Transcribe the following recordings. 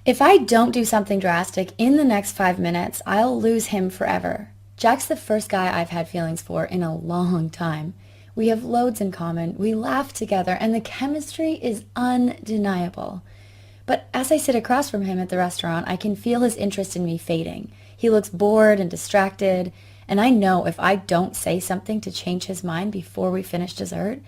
If I don't do something drastic in the next 5 minutes, I'll lose him forever. Jack's the first guy I've had feelings for in a long time. We have loads in common, we laugh together, and the chemistry is undeniable. But as I sit across from him at the restaurant, I can feel his interest in me fading. He looks bored and distracted, and I know if I don't say something to change his mind before we finish dessert,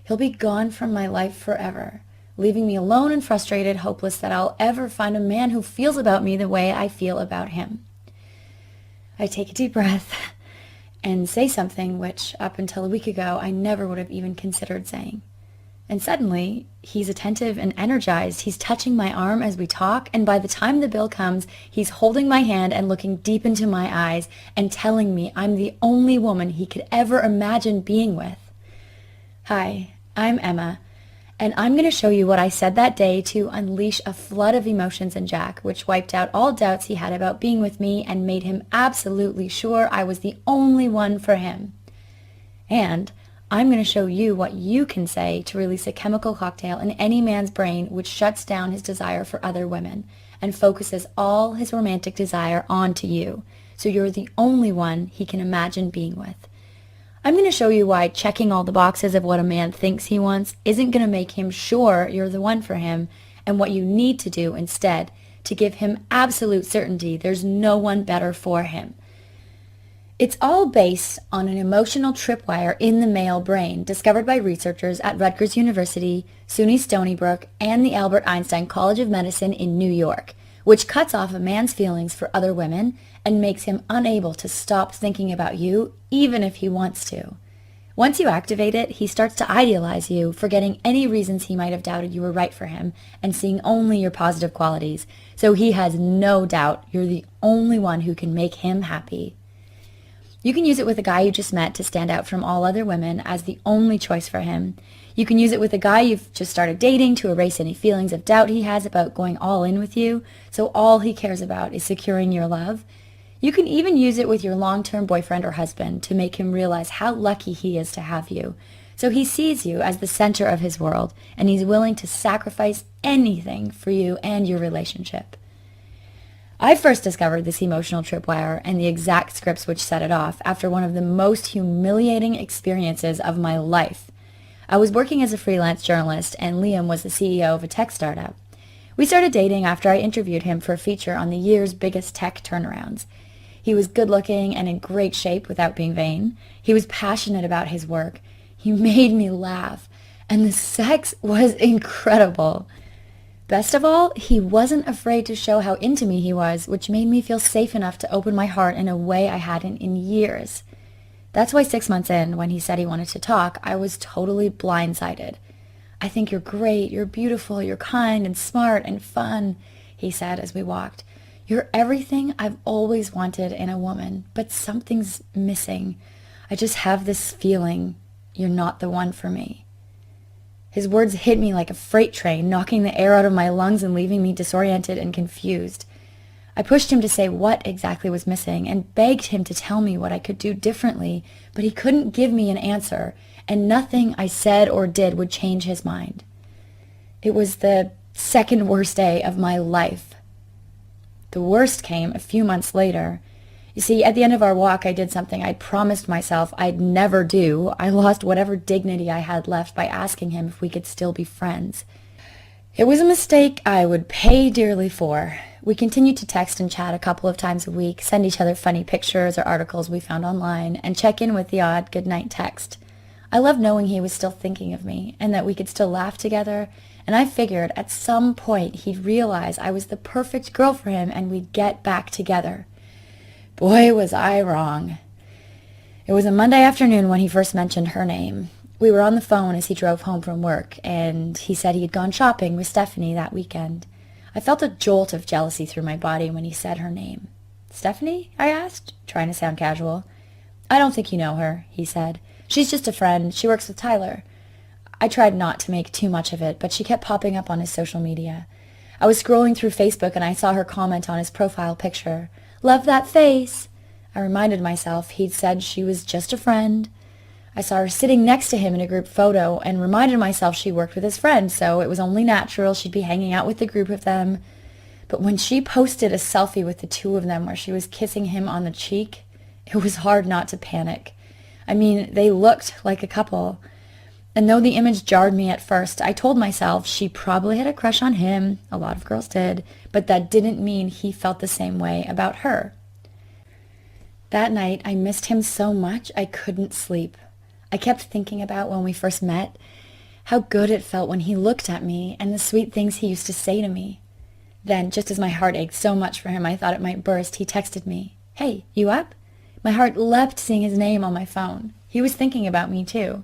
he'll be gone from my life forever, leaving me alone and frustrated, hopeless that I'll ever find a man who feels about me the way I feel about him. I take a deep breath and say something which, up until a week ago, I never would have even considered saying. And suddenly, he's attentive and energized. He's touching my arm as we talk, and by the time the bill comes, he's holding my hand and looking deep into my eyes and telling me I'm the only woman he could ever imagine being with. Hi, I'm Emma, and I'm going to show you what I said that day to unleash a flood of emotions in Jack, which wiped out all doubts he had about being with me and made him absolutely sure I was the only one for him. And I'm going to show you what you can say to release a chemical cocktail in any man's brain which shuts down his desire for other women and focuses all his romantic desire onto you, so you're the only one he can imagine being with. I'm going to show you why checking all the boxes of what a man thinks he wants isn't going to make him sure you're the one for him, and what you need to do instead to give him absolute certainty there's no one better for him. It's all based on an emotional tripwire in the male brain discovered by researchers at Rutgers University, SUNY Stony Brook, and the Albert Einstein College of Medicine in New York, which cuts off a man's feelings for other women and makes him unable to stop thinking about you even if he wants to. Once you activate it, he starts to idealize you, forgetting any reasons he might have doubted you were right for him and seeing only your positive qualities, so he has no doubt you're the only one who can make him happy. You can use it with a guy you just met to stand out from all other women as the only choice for him. You can use it with a guy you've just started dating to erase any feelings of doubt he has about going all in with you, so all he cares about is securing your love. You can even use it with your long-term boyfriend or husband to make him realize how lucky he is to have you, so he sees you as the center of his world, and he's willing to sacrifice anything for you and your relationship. I first discovered this emotional tripwire and the exact scripts which set it off after one of the most humiliating experiences of my life. I was working as a freelance journalist, and Liam was the CEO of a tech startup. We started dating after I interviewed him for a feature on the year's biggest tech turnarounds. He was good-looking and in great shape without being vain. He was passionate about his work. He made me laugh, and the sex was incredible. Best of all, he wasn't afraid to show how into me he was, which made me feel safe enough to open my heart in a way I hadn't in years. That's why 6 months in, when he said he wanted to talk, I was totally blindsided. "I think you're great, you're beautiful, you're kind and smart and fun," he said as we walked. "You're everything I've always wanted in a woman, but something's missing. I just have this feeling you're not the one for me." His words hit me like a freight train, knocking the air out of my lungs and leaving me disoriented and confused. I pushed him to say what exactly was missing and begged him to tell me what I could do differently, but he couldn't give me an answer, and nothing I said or did would change his mind. It was the second worst day of my life. The worst came a few months later. You see, at the end of our walk, I did something I'd promised myself I'd never do. I lost whatever dignity I had left by asking him if we could still be friends. It was a mistake I would pay dearly for. We continued to text and chat a couple of times a week, send each other funny pictures or articles we found online, and check in with the odd goodnight text. I loved knowing he was still thinking of me, and that we could still laugh together, and I figured at some point he'd realize I was the perfect girl for him and we'd get back together. Boy, was I wrong. It was a Monday afternoon when he first mentioned her name. We were on the phone as he drove home from work, and he said he had gone shopping with Stephanie that weekend. I felt a jolt of jealousy through my body when he said her name. "Stephanie?" I asked, trying to sound casual. "I don't think you know her," he said. "She's just a friend. She works with Tyler." I tried not to make too much of it, but she kept popping up on his social media. I was scrolling through Facebook and I saw her comment on his profile picture. "Love that face." I reminded myself he'd said she was just a friend. I saw her sitting next to him in a group photo and reminded myself she worked with his friend, so it was only natural she'd be hanging out with the group of them. But when she posted a selfie with the two of them where she was kissing him on the cheek, it was hard not to panic. I mean, they looked like a couple. And though the image jarred me at first, I told myself she probably had a crush on him. A lot of girls did. But that didn't mean he felt the same way about her. That night, I missed him so much I couldn't sleep. I kept thinking about when we first met, how good it felt when he looked at me and the sweet things he used to say to me. Then, just as my heart ached so much for him I thought it might burst, he texted me, "Hey, you up?" My heart leapt seeing his name on my phone. He was thinking about me too.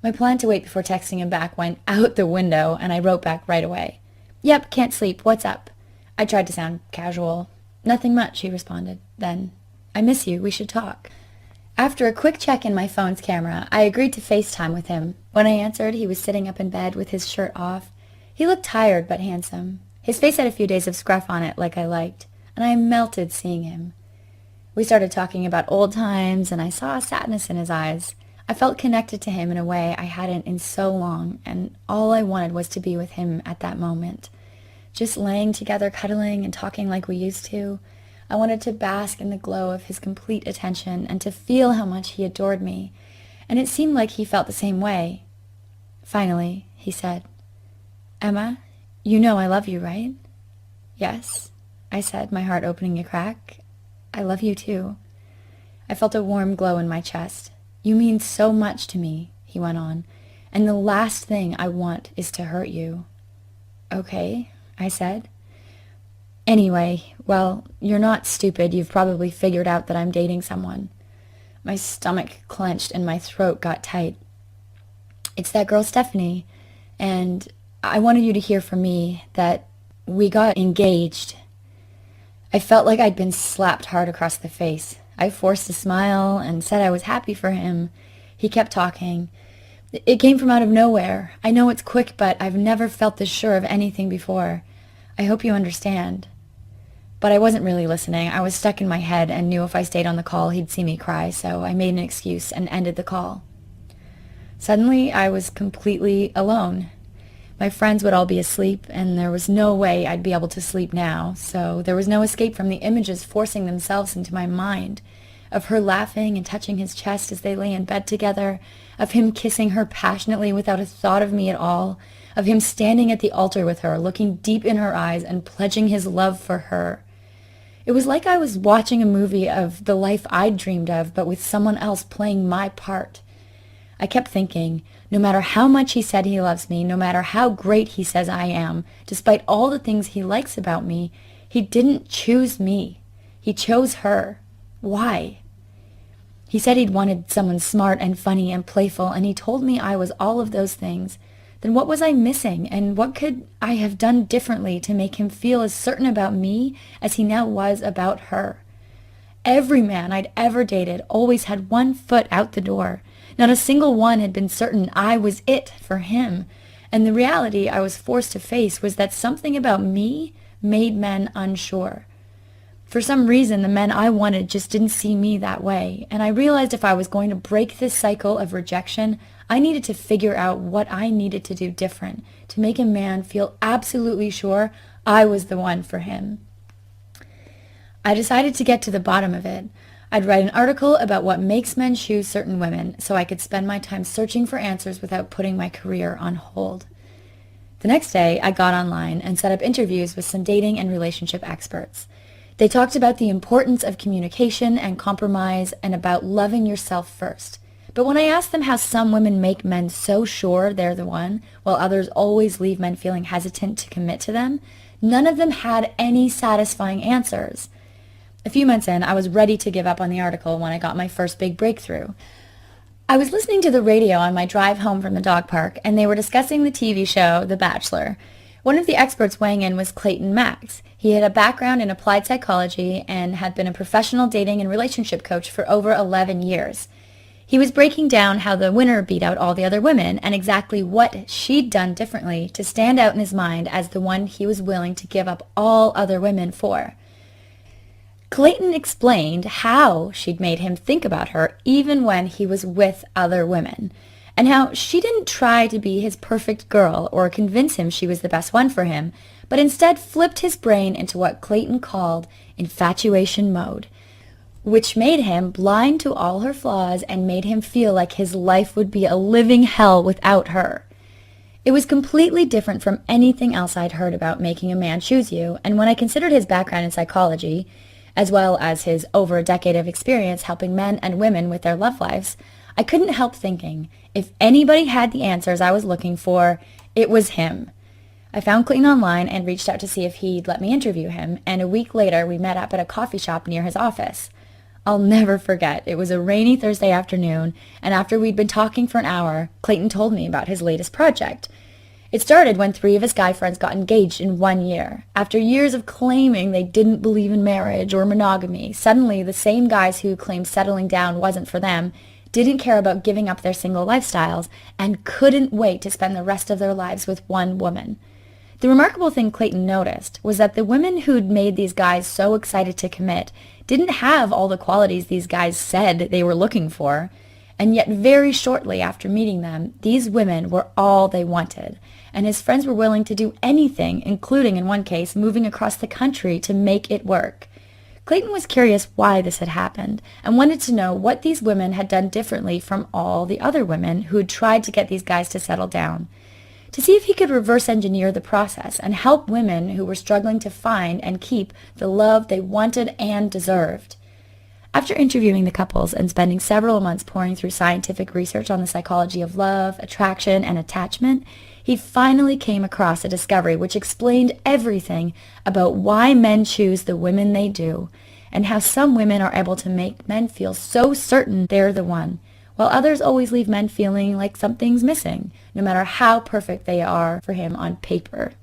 My plan to wait before texting him back went out the window, and I wrote back right away. "Yep, can't sleep. What's up?" I tried to sound casual. "Nothing much," he responded. Then, "I miss you. We should talk." After a quick check in my phone's camera, I agreed to FaceTime with him. When I answered, he was sitting up in bed with his shirt off. He looked tired but handsome. His face had a few days of scruff on it like I liked, and I melted seeing him. We started talking about old times, and I saw a sadness in his eyes. I felt connected to him in a way I hadn't in so long, and all I wanted was to be with him at that moment. Just laying together, cuddling, and talking like we used to. I wanted to bask in the glow of his complete attention and to feel how much he adored me, and it seemed like he felt the same way. Finally, he said, "Emma, you know I love you, right?" "Yes," I said, my heart opening a crack. "I love you too." I felt a warm glow in my chest. "You mean so much to me," he went on, "and the last thing I want is to hurt you." "Okay," I said. "Anyway, well, you're not stupid. You've probably figured out that I'm dating someone." My stomach clenched and my throat got tight. "It's that girl Stephanie, and I wanted you to hear from me that we got engaged." I felt like I'd been slapped hard across the face. I forced a smile and said I was happy for him. He kept talking. "It came from out of nowhere. I know it's quick, but I've never felt this sure of anything before. I hope you understand." But I wasn't really listening. I was stuck in my head and knew if I stayed on the call he'd see me cry, so I made an excuse and ended the call. Suddenly, I was completely alone. My friends would all be asleep, and there was no way I'd be able to sleep now, so there was no escape from the images forcing themselves into my mind, of her laughing and touching his chest as they lay in bed together, of him kissing her passionately without a thought of me at all, of him standing at the altar with her, looking deep in her eyes and pledging his love for her. It was like I was watching a movie of the life I'd dreamed of, but with someone else playing my part. I kept thinking, no matter how much he said he loves me, no matter how great he says I am, despite all the things he likes about me, he didn't choose me. He chose her. Why? He said he'd wanted someone smart and funny and playful, and he told me I was all of those things. Then what was I missing, and what could I have done differently to make him feel as certain about me as he now was about her? Every man I'd ever dated always had one foot out the door. Not a single one had been certain I was it for him, and the reality I was forced to face was that something about me made men unsure. For some reason, the men I wanted just didn't see me that way, and I realized if I was going to break this cycle of rejection, I needed to figure out what I needed to do different to make a man feel absolutely sure I was the one for him. I decided to get to the bottom of it. I'd write an article about what makes men choose certain women so I could spend my time searching for answers without putting my career on hold. The next day, I got online and set up interviews with some dating and relationship experts. They talked about the importance of communication and compromise and about loving yourself first. But when I asked them how some women make men so sure they're the one, while others always leave men feeling hesitant to commit to them, none of them had any satisfying answers. A few months in, I was ready to give up on the article when I got my first big breakthrough. I was listening to the radio on my drive home from the dog park, and they were discussing the TV show The Bachelor. One of the experts weighing in was Clayton Max. He had a background in applied psychology and had been a professional dating and relationship coach for over 11 years. He was breaking down how the winner beat out all the other women and exactly what she'd done differently to stand out in his mind as the one he was willing to give up all other women for. Clayton explained how she'd made him think about her even when he was with other women, and how she didn't try to be his perfect girl or convince him she was the best one for him, but instead flipped his brain into what Clayton called infatuation mode, which made him blind to all her flaws and made him feel like his life would be a living hell without her. It was completely different from anything else I'd heard about making a man choose you, and when I considered his background in psychology, as well as his over a decade of experience helping men and women with their love lives, I couldn't help thinking, if anybody had the answers I was looking for, it was him. I found Clayton online and reached out to see if he'd let me interview him, and a week later we met up at a coffee shop near his office. I'll never forget, it was a rainy Thursday afternoon, and after we'd been talking for an hour, Clayton told me about his latest project. It started when 3 of his guy friends got engaged in 1 year. After years of claiming they didn't believe in marriage or monogamy, suddenly the same guys who claimed settling down wasn't for them didn't care about giving up their single lifestyles and couldn't wait to spend the rest of their lives with one woman. The remarkable thing Clayton noticed was that the women who'd made these guys so excited to commit didn't have all the qualities these guys said they were looking for, and yet very shortly after meeting them, these women were all they wanted, and his friends were willing to do anything, including, in one case, moving across the country to make it work. Clayton was curious why this had happened, and wanted to know what these women had done differently from all the other women who had tried to get these guys to settle down, to see if he could reverse engineer the process and help women who were struggling to find and keep the love they wanted and deserved. After interviewing the couples and spending several months poring through scientific research on the psychology of love, attraction, and attachment, he finally came across a discovery which explained everything about why men choose the women they do, and how some women are able to make men feel so certain they're the one, while others always leave men feeling like something's missing, no matter how perfect they are for him on paper.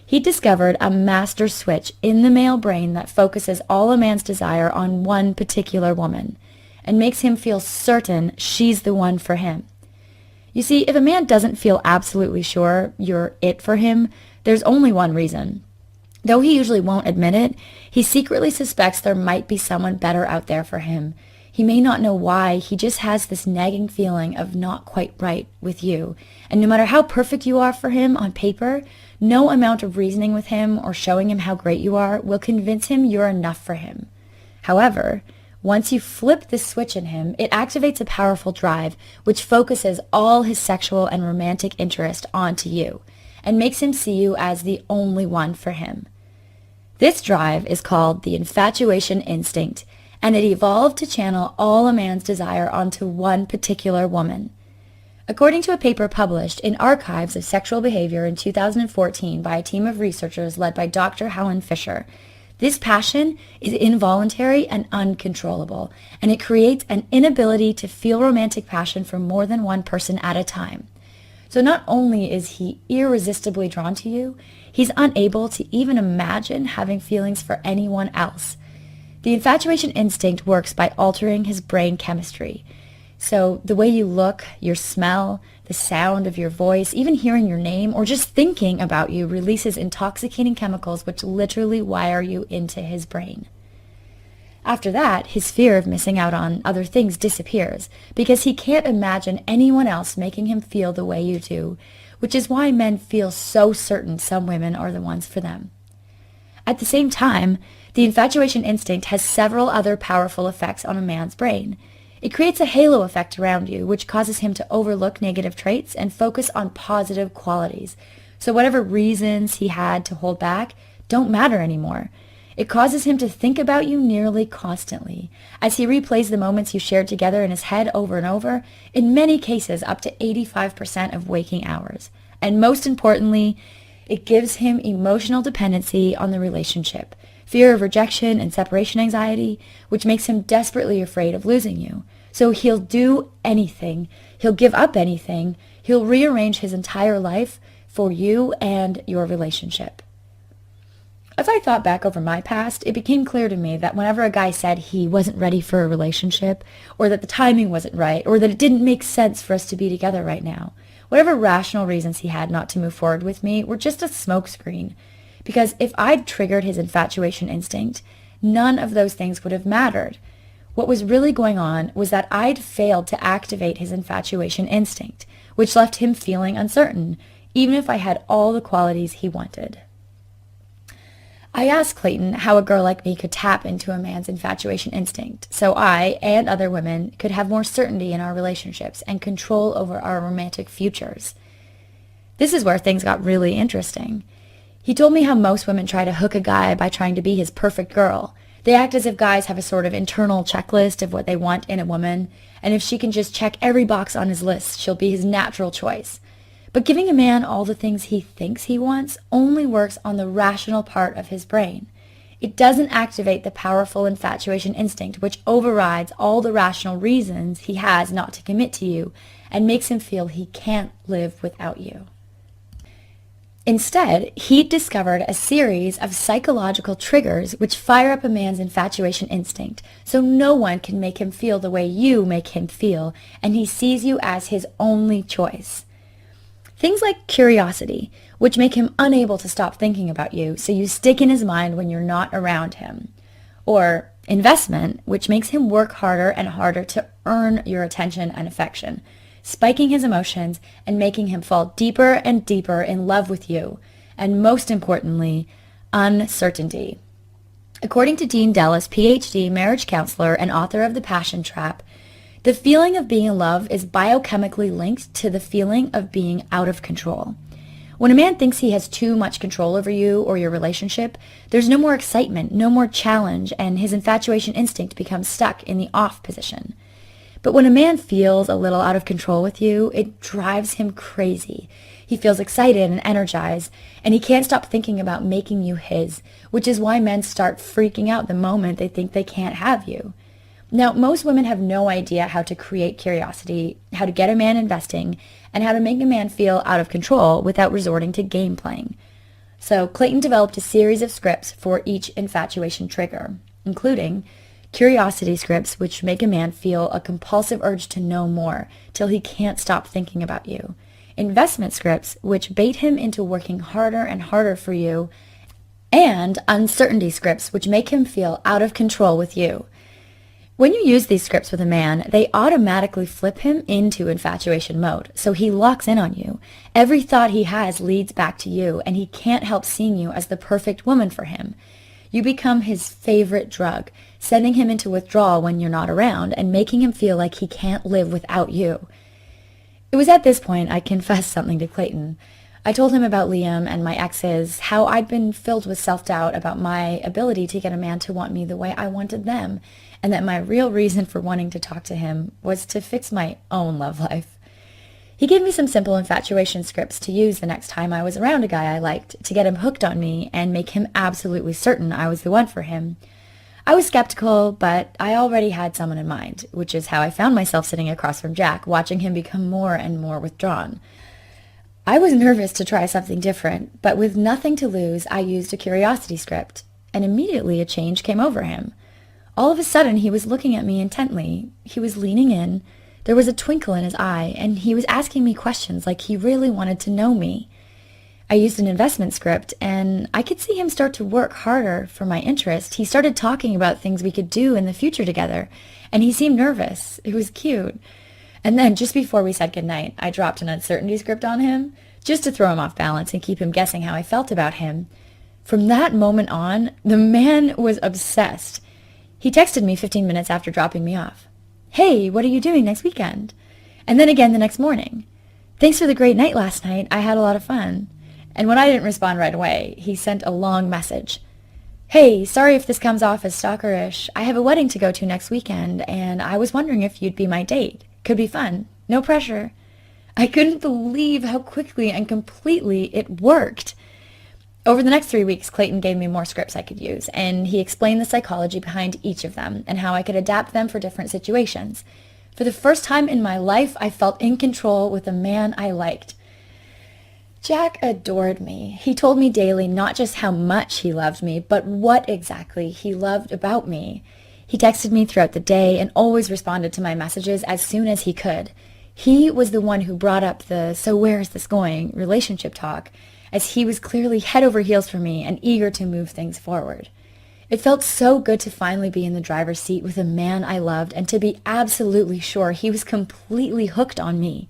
He discovered a master switch in the male brain that focuses all a man's desire on one particular woman, and makes him feel certain she's the one for him. You see, if a man doesn't feel absolutely sure you're it for him, there's only one reason. Though he usually won't admit it, he secretly suspects there might be someone better out there for him. He may not know why, he just has this nagging feeling of not quite right with you, and no matter how perfect you are for him on paper, no amount of reasoning with him or showing him how great you are will convince him you're enough for him. However, once you flip this switch in him, it activates a powerful drive which focuses all his sexual and romantic interest onto you, and makes him see you as the only one for him. This drive is called the Infatuation Instinct, and it evolved to channel all a man's desire onto one particular woman. According to a paper published in Archives of Sexual Behavior in 2014 by a team of researchers led by Dr. Helen Fisher, this passion is involuntary and uncontrollable, and it creates an inability to feel romantic passion for more than one person at a time. So not only is he irresistibly drawn to you, he's unable to even imagine having feelings for anyone else. The infatuation instinct works by altering his brain chemistry. So the way you look, your smell, the sound of your voice, even hearing your name, or just thinking about you releases intoxicating chemicals which literally wire you into his brain. After that, his fear of missing out on other things disappears, because he can't imagine anyone else making him feel the way you do, which is why men feel so certain some women are the ones for them. At the same time, the infatuation instinct has several other powerful effects on a man's brain. It creates a halo effect around you, which causes him to overlook negative traits and focus on positive qualities. So whatever reasons he had to hold back don't matter anymore. It causes him to think about you nearly constantly, as he replays the moments you shared together in his head over and over, in many cases up to 85% of waking hours. And most importantly, it gives him emotional dependency on the relationship, fear of rejection and separation anxiety, which makes him desperately afraid of losing you. So he'll do anything, he'll give up anything, he'll rearrange his entire life for you and your relationship. As I thought back over my past, it became clear to me that whenever a guy said he wasn't ready for a relationship, or that the timing wasn't right, or that it didn't make sense for us to be together right now, whatever rational reasons he had not to move forward with me were just a smokescreen. Because if I'd triggered his infatuation instinct, none of those things would have mattered. What was really going on was that I'd failed to activate his infatuation instinct, which left him feeling uncertain, even if I had all the qualities he wanted. I asked Clayton how a girl like me could tap into a man's infatuation instinct so I and other women could have more certainty in our relationships and control over our romantic futures. This is where things got really interesting. He told me how most women try to hook a guy by trying to be his perfect girl. They act as if guys have a sort of internal checklist of what they want in a woman, and if she can just check every box on his list, she'll be his natural choice. But giving a man all the things he thinks he wants only works on the rational part of his brain. It doesn't activate the powerful infatuation instinct, which overrides all the rational reasons he has not to commit to you and makes him feel he can't live without you. Instead, he discovered a series of psychological triggers which fire up a man's infatuation instinct so no one can make him feel the way you make him feel, and he sees you as his only choice. Things like curiosity, which make him unable to stop thinking about you, so you stick in his mind when you're not around him. Or investment, which makes him work harder and harder to earn your attention and affection, spiking his emotions and making him fall deeper and deeper in love with you. And most importantly, uncertainty. According to Dean Dellis, PhD, marriage counselor, and author of The Passion Trap, the feeling of being in love is biochemically linked to the feeling of being out of control. When a man thinks he has too much control over you or your relationship, there's no more excitement, no more challenge, and his infatuation instinct becomes stuck in the off position. But when a man feels a little out of control with you, it drives him crazy. He feels excited and energized, and he can't stop thinking about making you his, which is why men start freaking out the moment they think they can't have you. Now, most women have no idea how to create curiosity, how to get a man investing, and how to make a man feel out of control without resorting to game playing. So Clayton developed a series of scripts for each infatuation trigger, including curiosity scripts, which make a man feel a compulsive urge to know more till he can't stop thinking about you, investment scripts, which bait him into working harder and harder for you, and uncertainty scripts, which make him feel out of control with you. When you use these scripts with a man, they automatically flip him into infatuation mode, so he locks in on you. Every thought he has leads back to you, and he can't help seeing you as the perfect woman for him. You become his favorite drug, sending him into withdrawal when you're not around and making him feel like he can't live without you. It was at this point I confessed something to Clayton. I told him about Liam and my exes, how I'd been filled with self-doubt about my ability to get a man to want me the way I wanted them, and that my real reason for wanting to talk to him was to fix my own love life. He gave me some simple infatuation scripts to use the next time I was around a guy I liked to get him hooked on me and make him absolutely certain I was the one for him. I was skeptical, but I already had someone in mind, which is how I found myself sitting across from Jack, watching him become more and more withdrawn. I was nervous to try something different, but with nothing to lose, I used a curiosity script, and immediately a change came over him. All of a sudden, he was looking at me intently. He was leaning in. There was a twinkle in his eye, and he was asking me questions like he really wanted to know me. I used an investment script, and I could see him start to work harder for my interest. He started talking about things we could do in the future together, and he seemed nervous. It was cute. And then, just before we said goodnight, I dropped an uncertainty script on him, just to throw him off balance and keep him guessing how I felt about him. From that moment on, the man was obsessed. He texted me 15 minutes after dropping me off. "Hey, what are you doing next weekend?" And then again the next morning. "Thanks for the great night last night. I had a lot of fun." And when I didn't respond right away, he sent a long message. "Hey, sorry if this comes off as stalkerish. I have a wedding to go to next weekend, and I was wondering if you'd be my date. Could be fun. No pressure." I couldn't believe how quickly and completely it worked. Over the next 3 weeks, Clayton gave me more scripts I could use, and he explained the psychology behind each of them and how I could adapt them for different situations. For the first time in my life, I felt in control with a man I liked. Jack adored me. He told me daily not just how much he loved me, but what exactly he loved about me. He texted me throughout the day and always responded to my messages as soon as he could. He was the one who brought up the "so where is this going" relationship talk, as he was clearly head over heels for me and eager to move things forward. It felt so good to finally be in the driver's seat with a man I loved and to be absolutely sure he was completely hooked on me.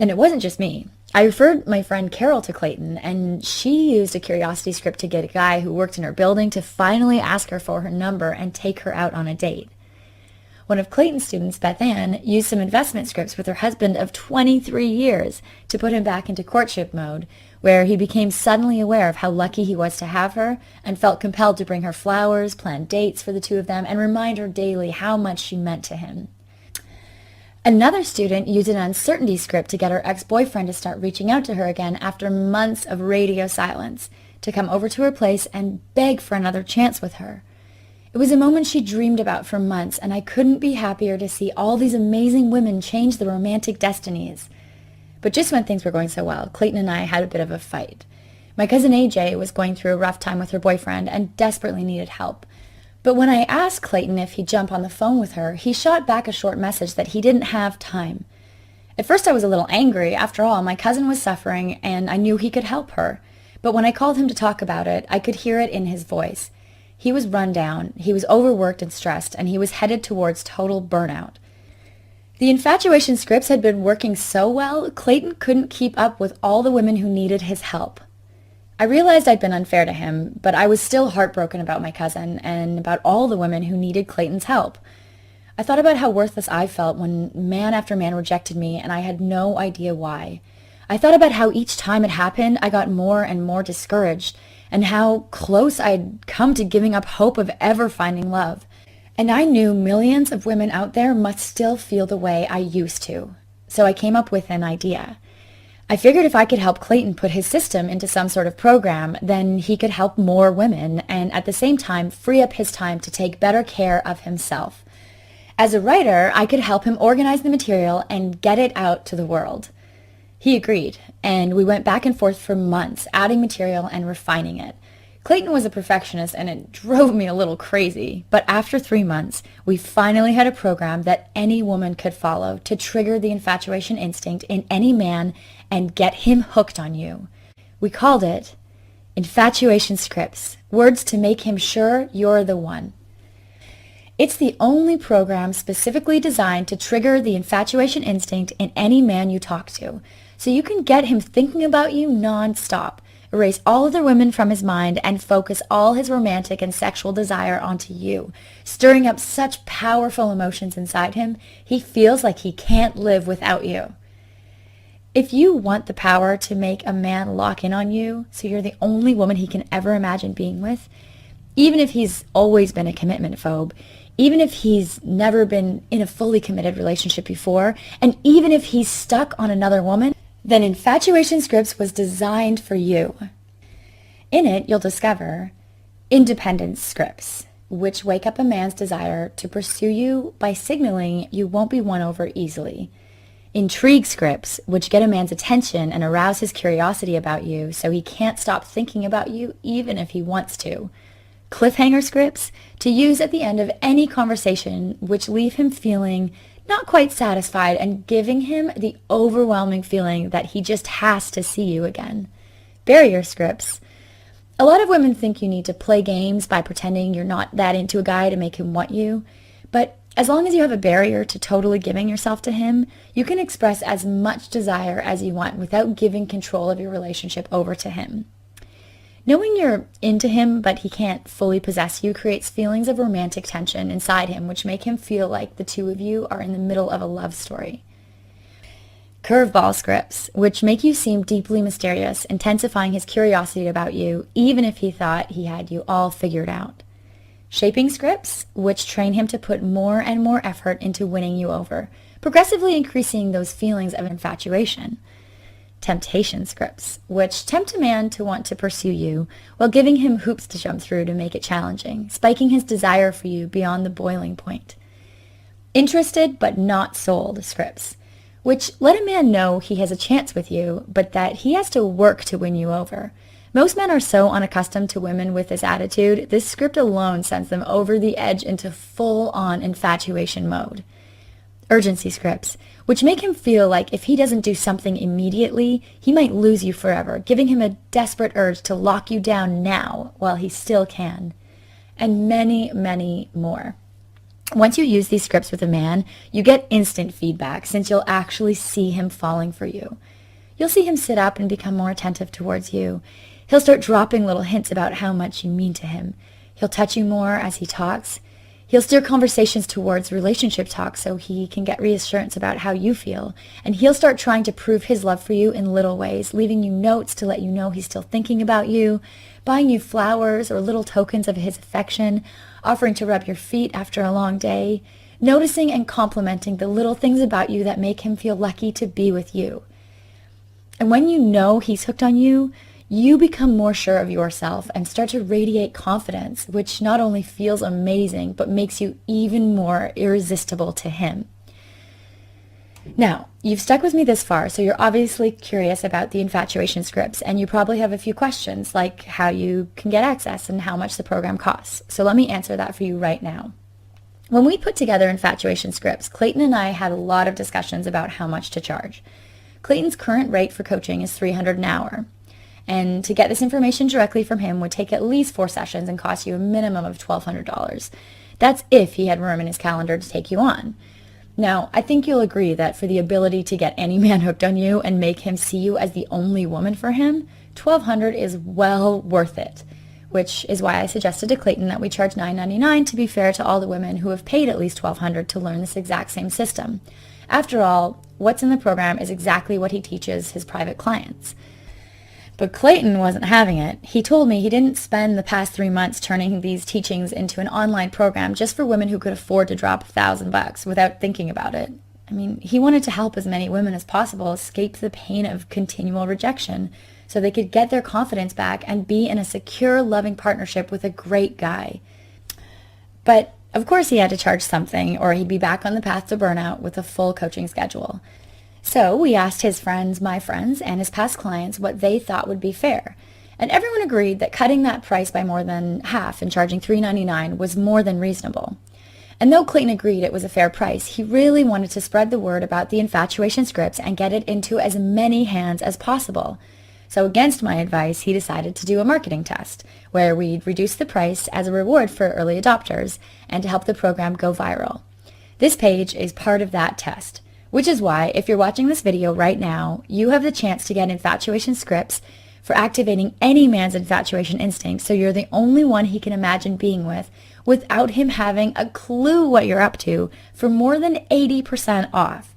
And it wasn't just me. I referred my friend Carol to Clayton, and she used a curiosity script to get a guy who worked in her building to finally ask her for her number and take her out on a date. One of Clayton's students, Beth Ann, used some investment scripts with her husband of 23 years to put him back into courtship mode, where he became suddenly aware of how lucky he was to have her and felt compelled to bring her flowers, plan dates for the two of them, and remind her daily how much she meant to him. Another student used an uncertainty script to get her ex-boyfriend to start reaching out to her again after months of radio silence, to come over to her place and beg for another chance with her. It was a moment she dreamed about for months, and I couldn't be happier to see all these amazing women change their romantic destinies. But just when things were going so well, Clayton and I had a bit of a fight. My cousin AJ was going through a rough time with her boyfriend and desperately needed help. But when I asked Clayton if he'd jump on the phone with her, he shot back a short message that he didn't have time. At first I was a little angry. After all, my cousin was suffering and I knew he could help her. But when I called him to talk about it, I could hear it in his voice. He was run down, he was overworked and stressed, and he was headed towards total burnout. The infatuation scripts had been working so well, Clayton couldn't keep up with all the women who needed his help. I realized I'd been unfair to him, but I was still heartbroken about my cousin and about all the women who needed Clayton's help. I thought about how worthless I felt when man after man rejected me, and I had no idea why. I thought about how each time it happened, I got more and more discouraged, and how close I'd come to giving up hope of ever finding love. And I knew millions of women out there must still feel the way I used to. So I came up with an idea. I figured if I could help Clayton put his system into some sort of program, then he could help more women and at the same time free up his time to take better care of himself. As a writer, I could help him organize the material and get it out to the world. He agreed, and we went back and forth for months, adding material and refining it. Clayton was a perfectionist, and it drove me a little crazy. But after 3 months, we finally had a program that any woman could follow to trigger the infatuation instinct in any man and get him hooked on you. We called it Infatuation Scripts, words to make him sure you're the one. It's the only program specifically designed to trigger the infatuation instinct in any man you talk to, so you can get him thinking about you non-stop, erase all other women from his mind, and focus all his romantic and sexual desire onto you, stirring up such powerful emotions inside him, he feels like he can't live without you. If you want the power to make a man lock in on you so you're the only woman he can ever imagine being with, even if he's always been a commitment phobe, even if he's never been in a fully committed relationship before, and even if he's stuck on another woman, then Infatuation Scripts was designed for you. In it, you'll discover independence scripts, which wake up a man's desire to pursue you by signaling you won't be won over easily. Intrigue scripts, which get a man's attention and arouse his curiosity about you so he can't stop thinking about you even if he wants to. Cliffhanger scripts, to use at the end of any conversation, which leave him feeling not quite satisfied and giving him the overwhelming feeling that he just has to see you again. Barrier scripts. A lot of women think you need to play games by pretending you're not that into a guy to make him want you, but as long as you have a barrier to totally giving yourself to him, you can express as much desire as you want without giving control of your relationship over to him. Knowing you're into him but he can't fully possess you creates feelings of romantic tension inside him, which make him feel like the two of you are in the middle of a love story. Curveball scripts, which make you seem deeply mysterious, intensifying his curiosity about you, even if he thought he had you all figured out. Shaping scripts, which train him to put more and more effort into winning you over, progressively increasing those feelings of infatuation. Temptation scripts, which tempt a man to want to pursue you while giving him hoops to jump through to make it challenging, spiking his desire for you beyond the boiling point. Interested but not sold scripts, which let a man know he has a chance with you, but that he has to work to win you over. Most men are so unaccustomed to women with this attitude, this script alone sends them over the edge into full-on infatuation mode. Urgency scripts, which make him feel like if he doesn't do something immediately, he might lose you forever, giving him a desperate urge to lock you down now while he still can. And many, many more. Once you use these scripts with a man, you get instant feedback since you'll actually see him falling for you. You'll see him sit up and become more attentive towards you. He'll start dropping little hints about how much you mean to him. He'll touch you more as he talks. He'll steer conversations towards relationship talk so he can get reassurance about how you feel. And he'll start trying to prove his love for you in little ways, leaving you notes to let you know he's still thinking about you, buying you flowers or little tokens of his affection, offering to rub your feet after a long day, noticing and complimenting the little things about you that make him feel lucky to be with you. And when you know he's hooked on you, you become more sure of yourself and start to radiate confidence, which not only feels amazing, but makes you even more irresistible to him. Now, you've stuck with me this far, so you're obviously curious about the infatuation scripts, and you probably have a few questions, like how you can get access and how much the program costs. So let me answer that for you right now. When we put together infatuation scripts, Clayton and I had a lot of discussions about how much to charge. Clayton's current rate for coaching is $300 an hour. And to get this information directly from him would take at least 4 sessions and cost you a minimum of $1,200. That's if he had room in his calendar to take you on. Now, I think you'll agree that for the ability to get any man hooked on you and make him see you as the only woman for him, $1,200 is well worth it, which is why I suggested to Clayton that we charge $9.99 to be fair to all the women who have paid at least $1,200 to learn this exact same system. After all, what's in the program is exactly what he teaches his private clients. But Clayton wasn't having it. He told me he didn't spend the past 3 months turning these teachings into an online program just for women who could afford to drop $1,000 without thinking about it. I mean, he wanted to help as many women as possible escape the pain of continual rejection so they could get their confidence back and be in a secure, loving partnership with a great guy. But of course he had to charge something or he'd be back on the path to burnout with a full coaching schedule. So we asked his friends, my friends, and his past clients what they thought would be fair. And everyone agreed that cutting that price by more than half and charging $3.99 was more than reasonable. And though Clayton agreed it was a fair price, he really wanted to spread the word about the infatuation scripts and get it into as many hands as possible. So against my advice, he decided to do a marketing test, where we'd reduce the price as a reward for early adopters and to help the program go viral. This page is part of that test. Which is why, if you're watching this video right now, you have the chance to get infatuation scripts for activating any man's infatuation instinct so you're the only one he can imagine being with without him having a clue what you're up to for more than 80% off.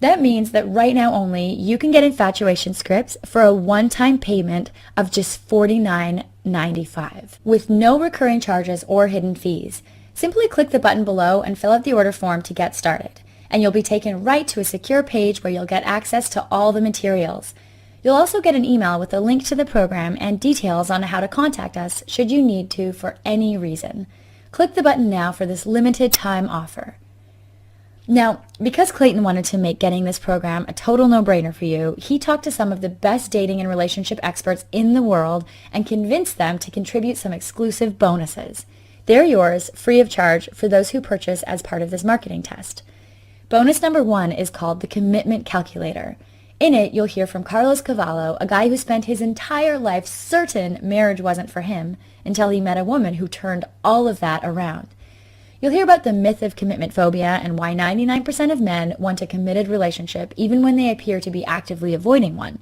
That means that right now only, you can get infatuation scripts for a one-time payment of just $49.95 with no recurring charges or hidden fees. Simply click the button below and fill out the order form to get started. And you'll be taken right to a secure page where you'll get access to all the materials. You'll also get an email with a link to the program and details on how to contact us should you need to for any reason. Click the button now for this limited time offer. Now, because Clayton wanted to make getting this program a total no-brainer for you, he talked to some of the best dating and relationship experts in the world and convinced them to contribute some exclusive bonuses. They're yours, free of charge, for those who purchase as part of this marketing test. Bonus number 1 is called the Commitment Calculator. In it, you'll hear from Carlos Cavallo, a guy who spent his entire life certain marriage wasn't for him until he met a woman who turned all of that around. You'll hear about the myth of commitment phobia and why 99% of men want a committed relationship even when they appear to be actively avoiding one.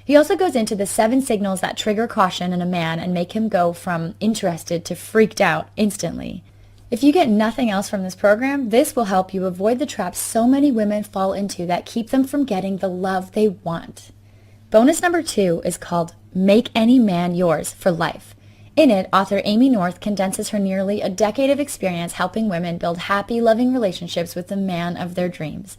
He also goes into the 7 signals that trigger caution in a man and make him go from interested to freaked out instantly. If you get nothing else from this program, this will help you avoid the traps so many women fall into that keep them from getting the love they want. Bonus number 2 is called Make Any Man Yours for Life. In it, author Amy North condenses her nearly a decade of experience helping women build happy, loving relationships with the man of their dreams,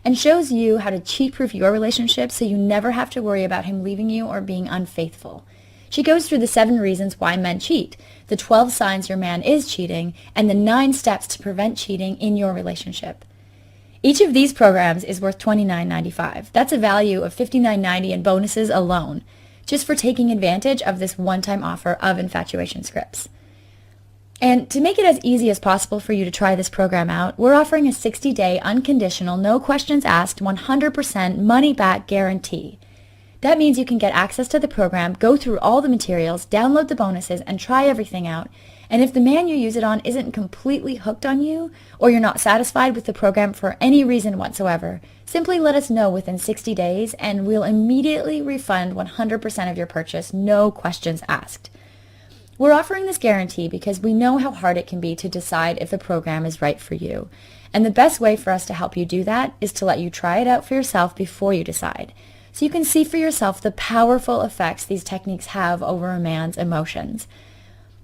and shows you how to cheat-proof your relationship so you never have to worry about him leaving you or being unfaithful. She goes through the 7 reasons why men cheat, the 12 signs your man is cheating, and the 9 steps to prevent cheating in your relationship. Each of these programs is worth $29.95. That's a value of $59.90 in bonuses alone, just for taking advantage of this one-time offer of infatuation scripts. And to make it as easy as possible for you to try this program out, we're offering a 60-day unconditional, no questions asked, 100% money-back guarantee. That means you can get access to the program, go through all the materials, download the bonuses, and try everything out. And if the man you use it on isn't completely hooked on you, or you're not satisfied with the program for any reason whatsoever, simply let us know within 60 days and we'll immediately refund 100% of your purchase, no questions asked. We're offering this guarantee because we know how hard it can be to decide if a program is right for you. And the best way for us to help you do that is to let you try it out for yourself before you decide, so you can see for yourself the powerful effects these techniques have over a man's emotions.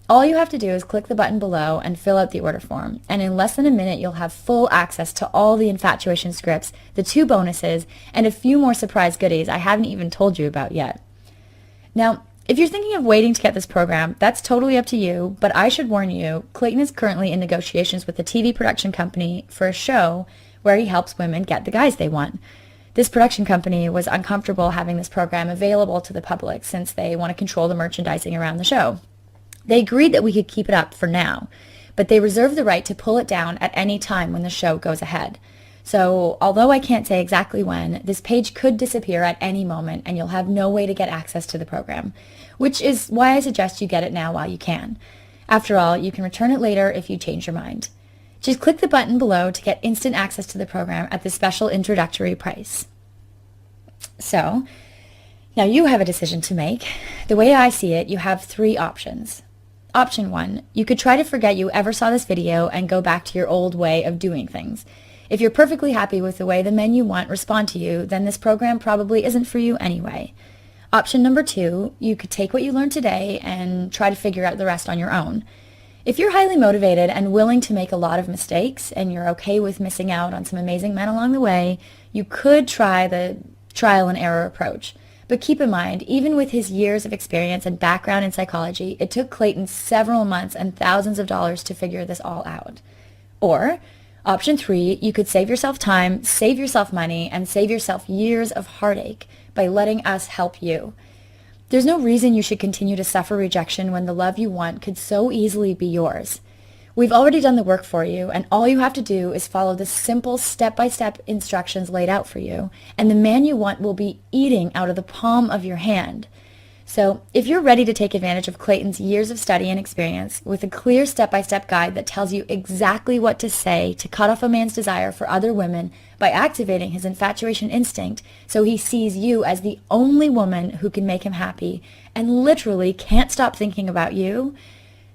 All you have to do is click the button below and fill out the order form, and in less than a minute you'll have full access to all the infatuation scripts, the 2 bonuses, and a few more surprise goodies I haven't even told you about yet. Now, if you're thinking of waiting to get this program, that's totally up to you, but I should warn you, Clayton is currently in negotiations with a TV production company for a show where he helps women get the guys they want. This production company was uncomfortable having this program available to the public since they want to control the merchandising around the show. They agreed that we could keep it up for now, but they reserve the right to pull it down at any time when the show goes ahead. So, although I can't say exactly when, this page could disappear at any moment and you'll have no way to get access to the program, which is why I suggest you get it now while you can. After all, you can return it later if you change your mind. Just click the button below to get instant access to the program at the special introductory price. So, now you have a decision to make. The way I see it, you have 3 options. Option 1, you could try to forget you ever saw this video and go back to your old way of doing things. If you're perfectly happy with the way the men you want respond to you, then this program probably isn't for you anyway. Option number 2, you could take what you learned today and try to figure out the rest on your own. If you're highly motivated and willing to make a lot of mistakes, and you're okay with missing out on some amazing men along the way, you could try the trial and error approach. But keep in mind, even with his years of experience and background in psychology, it took Clayton several months and thousands of dollars to figure this all out. Or, option 3, you could save yourself time, save yourself money, and save yourself years of heartache by letting us help you. There's no reason you should continue to suffer rejection when the love you want could so easily be yours. We've already done the work for you, and all you have to do is follow the simple step-by-step instructions laid out for you, and the man you want will be eating out of the palm of your hand. So, if you're ready to take advantage of Clayton's years of study and experience with a clear step-by-step guide that tells you exactly what to say to cut off a man's desire for other women by activating his infatuation instinct so he sees you as the only woman who can make him happy and literally can't stop thinking about you,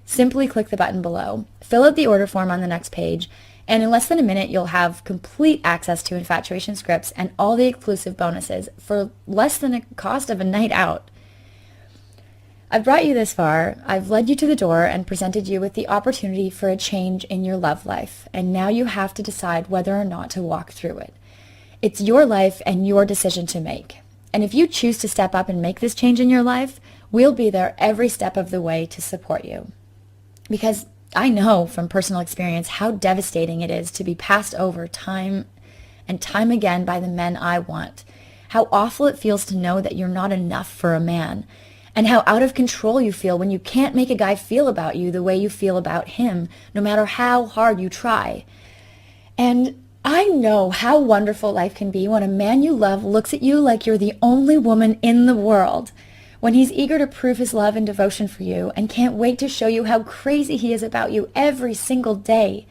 simply click the button below, fill out the order form on the next page, and in less than a minute you'll have complete access to infatuation scripts and all the exclusive bonuses for less than the cost of a night out. I've brought you this far, I've led you to the door and presented you with the opportunity for a change in your love life, and now you have to decide whether or not to walk through it. It's your life and your decision to make. And if you choose to step up and make this change in your life, we'll be there every step of the way to support you. Because I know from personal experience how devastating it is to be passed over time and time again by the men I want. How awful it feels to know that you're not enough for a man. And how out of control you feel when you can't make a guy feel about you the way you feel about him, no matter how hard you try. And I know how wonderful life can be when a man you love looks at you like you're the only woman in the world. When he's eager to prove his love and devotion for you and can't wait to show you how crazy he is about you every single day.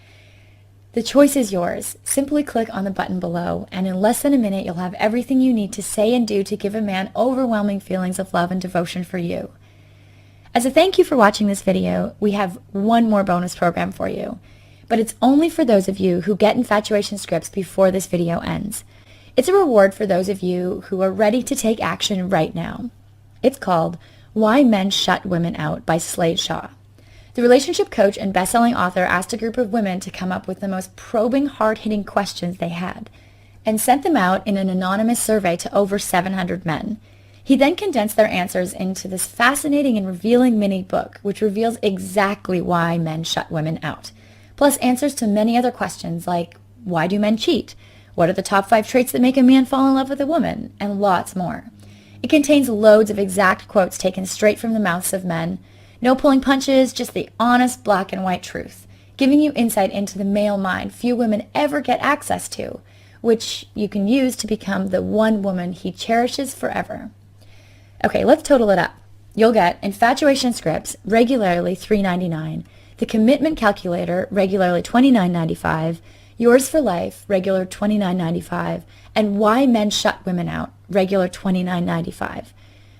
The choice is yours. Simply click on the button below, and in less than a minute you'll have everything you need to say and do to give a man overwhelming feelings of love and devotion for you. As a thank you for watching this video, we have one more bonus program for you. But it's only for those of you who get infatuation scripts before this video ends. It's a reward for those of you who are ready to take action right now. It's called Why Men Shut Women Out by Slade Shaw. The relationship coach and best-selling author asked a group of women to come up with the most probing, hard-hitting questions they had, and sent them out in an anonymous survey to over 700 men. He then condensed their answers into this fascinating and revealing mini-book, which reveals exactly why men shut women out, plus answers to many other questions like, why do men cheat? What are the top 5 traits that make a man fall in love with a woman? And lots more. It contains loads of exact quotes taken straight from the mouths of men. No pulling punches, just the honest black and white truth, giving you insight into the male mind few women ever get access to, which you can use to become the one woman he cherishes forever. Okay, let's total it up. You'll get infatuation scripts, regularly $3.99, the commitment calculator, regularly $29.95, yours for life, regular $29.95, and why men shut women out, regular $29.95.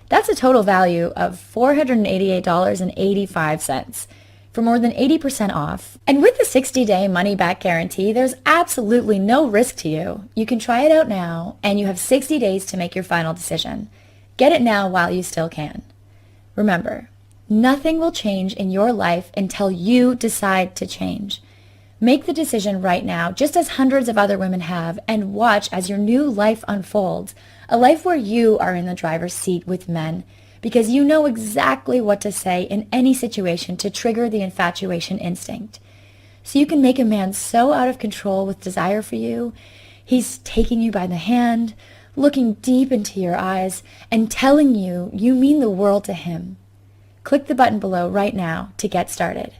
That's a total value of $488.85 for more than 80% off. And with the 60-day money-back guarantee, there's absolutely no risk to you. You can try it out now, and you have 60 days to make your final decision. Get it now while you still can. Remember, nothing will change in your life until you decide to change. Make the decision right now, just as hundreds of other women have, and watch as your new life unfolds, a life where you are in the driver's seat with men, because you know exactly what to say in any situation to trigger the infatuation instinct. So you can make a man so out of control with desire for you, he's taking you by the hand, looking deep into your eyes, and telling you you mean the world to him. Click the button below right now to get started.